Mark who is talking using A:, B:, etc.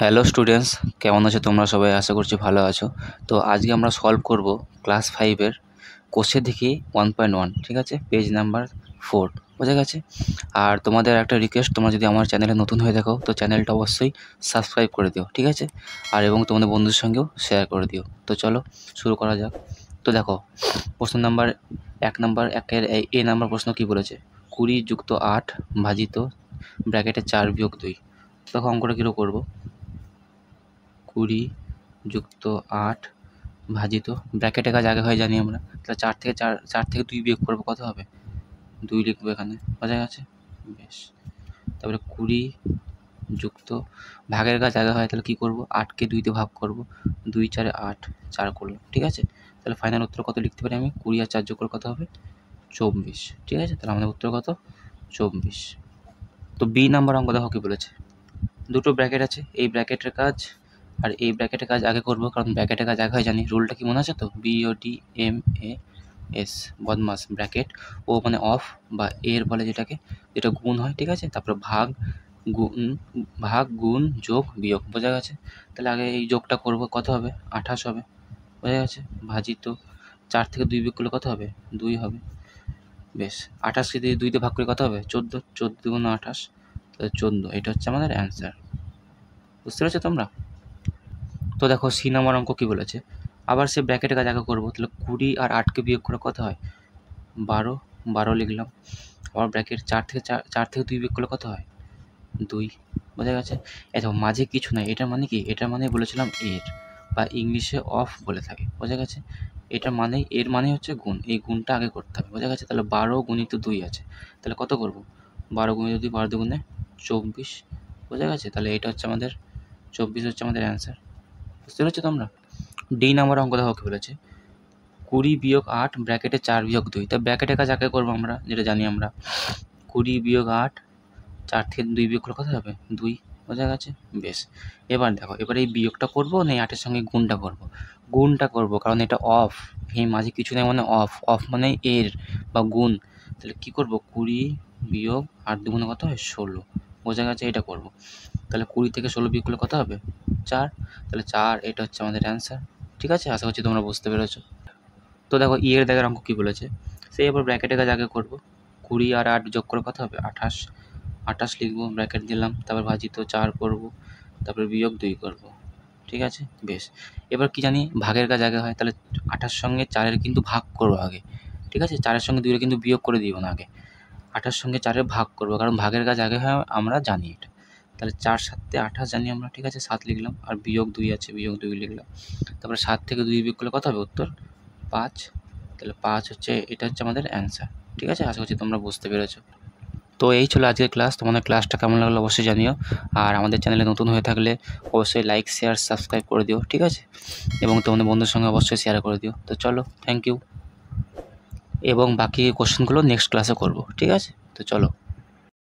A: Hello students, কেমন আছো তোমরা সবাই? আশা করছি ভালো আছো। তো আজকে আমরা সলভ করব ক্লাস 5-এর কোষে দেখি 1.1, ঠিক আছে? পেজ নাম্বার 4, বোঝা গেছে? আর তোমাদের একটা রিকোয়েস্ট, তোমরা যদি আমার চ্যানেলে নতুন হয়ে থাকো তো চ্যানেলটা অবশ্যই সাবস্ক্রাইব করে দিও, ঠিক আছে? আর এবং তোমাদের বন্ধুর সঙ্গেও শেয়ার করে দিও। তো চলো শুরু করা যাক। তো দেখো, প্রশ্ন নাম্বার 1 এ নাম্বার প্রশ্ন কী বলেছে? 20 যুক্ত 8 ভাজিত ব্র্যাকেটে 4 বিয়োগ 2। দেখো অঙ্কটা কীরকম করবো। 20 যুক্ত 8 ভাজিত ব্র্যাকেটের কাজ আগে হয় জানি আমরা, তাহলে 4 থেকে 2 বিয়োগ করবো, কত হবে? 2 লিখবো এখানে, বোঝা গেছে? বেশ, তারপরে 20 যুক্ত ভাগের কাজ আগে হয়, তাহলে কী করবো? 8কে 2 ভাগ করবো, 2 4 8, 4 করলাম, ঠিক আছে? তাহলে ফাইনাল উত্তর কত লিখতে পারি আমি? 20 আর 4 যোগ করে কত হবে? 24, ঠিক আছে? তাহলে আমাদের উত্তর কত? 24। তো বি নাম্বার অঙ্ক দেখো কী বলেছে। দুটো ব্র্যাকেট আছে, এই ব্র্যাকেটের কাজ আর এই ব্র্যাকেটের কাজ আগে করবো, কারণ ব্র্যাকেটের কাজ আগে হয় জানি। রুলটা কি মনে আছে তো? BODMAS, বদমাস। ব্র্যাকেট ও মানে অফ বা এর বলে যেটাকে, যেটা গুণ হয়, ঠিক আছে? তারপরে ভাগ গুণ যোগ বিয়োগ, বোঝা গেছে? তাহলে আগে এই যোগটা করবো, কত হবে? 28 হবে, বোঝা গেছে? ভাজিত 4 থেকে 2 বিয়োগ করলে কত হবে? 2 হবে। বেশ, 28কে দিয়ে 2 ভাগ করে কত হবে? 14, 14 দুগুণ 28, তাহলে 14। এটা হচ্ছে আমাদের অ্যান্সার। বুঝতে পেরেছো তোমরা? তো দেখো সি নাম্বার অঙ্ক কী বলেছে। আবার সে ব্র্যাকেটের কাজ আগে করবো, তাহলে 20 আর 8কে বিয়োগ করে কত হয়? 12, 12 লিখলাম। আবার ব্র্যাকেট 4 থেকে 2 বিয়োগ করলে কত হয়? 2, বোঝা গেছে? দেখো মাঝে কিছু নাই, এটার মানে কি? এটার মানে বলেছিলাম এর, বা ইংলিশে অফ বলে থাকে, বোঝা গেছে? এটার মানেই, এর মানে হচ্ছে গুণ, এই গুণটা আগে করতে হবে, বোঝা গেছে? তাহলে 12 গুণিত 2 আছে, তাহলে কত করবো? 12 গুণিত 2, 12 দুগুণে 24, বোঝা গেছে? তাহলে এটা হচ্ছে আমাদের 24 হচ্ছে আমাদের অ্যান্সার। বুঝতে পেরেছো তোমরা? ডি নাম্বার অঙ্ক দেখো কী বলেছে। 20 বিয়োগ 8 ব্র্যাকেটে 4 বিয়োগ 2। তা ব্র্যাকেটের কাজ আগে করবো আমরা, যেটা জানি আমরা। 20 বিয়োগ 8, 4 থেকে 2 বিয়োগ করলে কত হবে? 2, বোঝা গেছে? বেশ, এবার দেখো, এবার এই বিয়োগটা করবো না 8-এর সঙ্গে গুণটা করবো? গুণটা করবো, কারণ এটা অফ, এই মাঝে কিছু নেই মানে অফ, অফ মানে এর বা গুণ। তাহলে কী করবো? 20 বিয়োগ 8 দুগুণে কত হয়? 16, বোঝা গেছে? এটা করবো। তাহলে 20 থেকে 16 বিয়োগ করলে কত হবে? 4, তাহলে 4, এটা হচ্ছে আমাদের অ্যান্সার। ঠিক আছে, আশা করছি তোমরা বুঝতে পেরেছো। তো দেখো এর দাগের অঙ্ক কী বলেছে। সেই এবার ব্র্যাকেটের কাজ আগে করবো। 20 আর 8 যোগ করে কত হবে? 28, 28 লিখবো, ব্র্যাকেট দিলাম, তারপর ভাজিত 4 করবো, তারপরে বিয়োগ 2 করবো, ঠিক আছে? বেশ, এবার কি জানি ভাগের কাজ আগে হয়, তাহলে 28 সঙ্গে 4-এর কিন্তু ভাগ করবো আগে, ঠিক আছে? 4-এর সঙ্গে 2-এর কিন্তু বিয়োগ করে দিব না আগে, 28 সঙ্গে 4-এর ভাগ করবো, কারণ ভাগের কাজ আগে হয়, আমরা জানি এটা। তাহলে 4 7 28 জানি আমরা, ঠিক আছে? 7 লিখলাম, আর বিয়োগ 2 আছে, বিয়োগ 2 লিখলাম। তারপরে 7 থেকে 2 বিয়োগ করলে কত হবে? উত্তর 5, তাহলে 5 হচ্ছে, এটা হচ্ছে আমাদের অ্যান্সার। ঠিক আছে, আশা করছি তোমরা বুঝতে পেরেছো। তো এই ছিল আজকের ক্লাস। তোমাদের ক্লাসটা কেমন লাগলো অবশ্যই জানিও। আর আমাদের চ্যানেলে নতুন হয়ে থাকলে অবশ্যই লাইক, শেয়ার, সাবস্ক্রাইব করে দিও, ঠিক আছে? এবং তোমাদের বন্ধুর সঙ্গে অবশ্যই শেয়ার করে দিও। তো চলো, থ্যাংক ইউ। এবং বাকি কোশ্চেনগুলো নেক্সট ক্লাসে করবো, ঠিক আছে? তো চলো।